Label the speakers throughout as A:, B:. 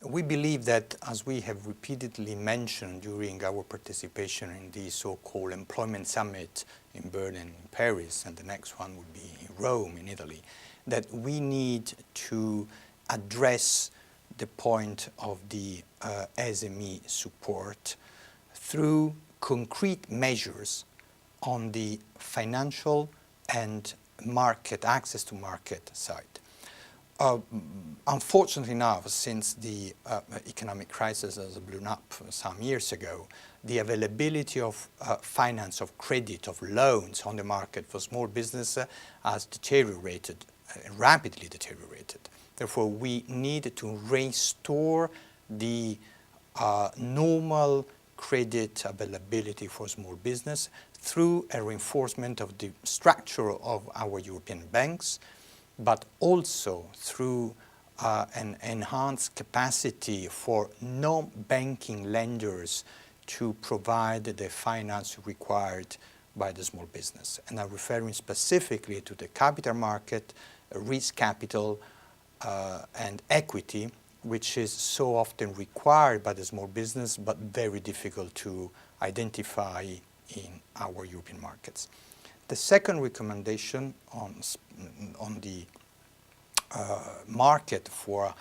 A: We believe that, as we have repeatedly mentioned during our participation in the so-called employment summit in Berlin and Paris, and the next one would be in Rome in Italy, that we need to address the point of the SME support through concrete measures on the financial and market, access to market side. Unfortunately now, since the economic crisis has blown up some years ago, the availability of finance, of credit, of loans on the market for small business has deteriorated, rapidly deteriorated. Therefore, we need to restore the normal credit availability for small business through a reinforcement of the structure of our European banks, but also through an enhanced capacity for non-banking lenders to provide the finance required by the small business. And I'm referring specifically to the capital market, risk capital, and equity, which is so often required by the small business, but very difficult to identify in our European markets. The second recommendation on the market for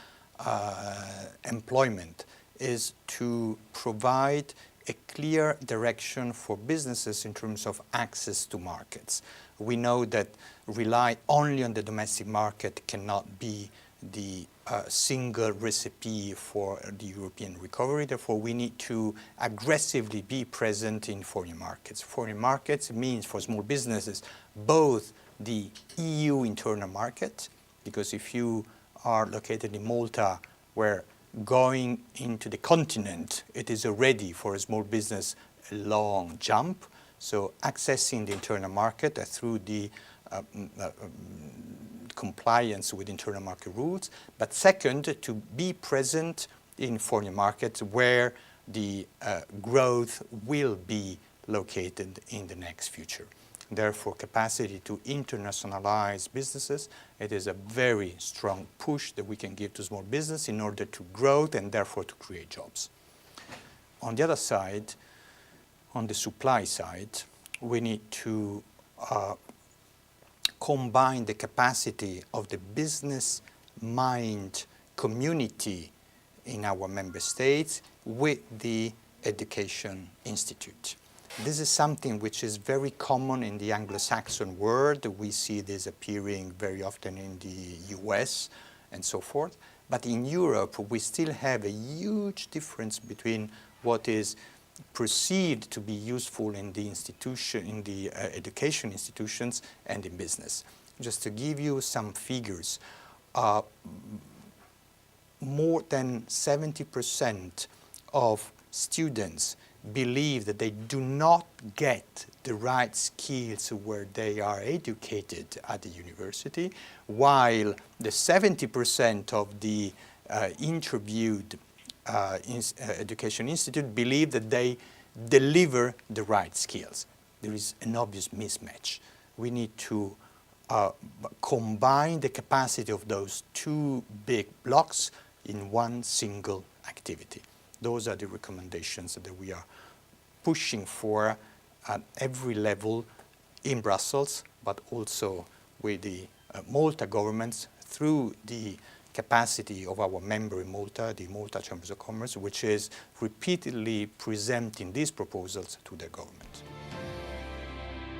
A: employment is to provide a clear direction for businesses in terms of access to markets. We know that rely only on the domestic market cannot be the single recipe for the European recovery. Therefore, we need to aggressively be present in foreign markets. Foreign markets means for small businesses both the EU internal market, because if you are located in Malta, where going into the continent, it is already for a small business a long jump. So accessing the internal market through the compliance with internal market rules, but second, to be present in foreign markets where the growth will be located in the next future. Therefore, capacity to internationalize businesses, it is a very strong push that we can give to small business in order to grow and therefore to create jobs. On the other side, on the supply side, we need to combine the capacity of the business mind community in our member states with the education institute. This is something which is very common in the Anglo-Saxon world. We see this appearing very often in the US and so forth. But in Europe, we still have a huge difference between what is perceived to be useful in the institution, in the education institutions and in business. Just to give you some figures, more than 70% of students believe that they do not get the right skills where they are educated at the university, while the 70% of the interviewed education institute believe that they deliver the right skills. There is an obvious mismatch. We need to combine the capacity of those two big blocks in one single activity. Those are the recommendations that we are pushing for at every level in Brussels, but also with the Malta governments through the capacity of our member in Malta, the Malta Chambers of Commerce, which is repeatedly presenting these proposals to their government.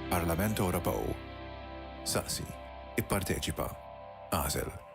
B: Parlament Ewropew. Saqsi, ipparteċipa, għażel.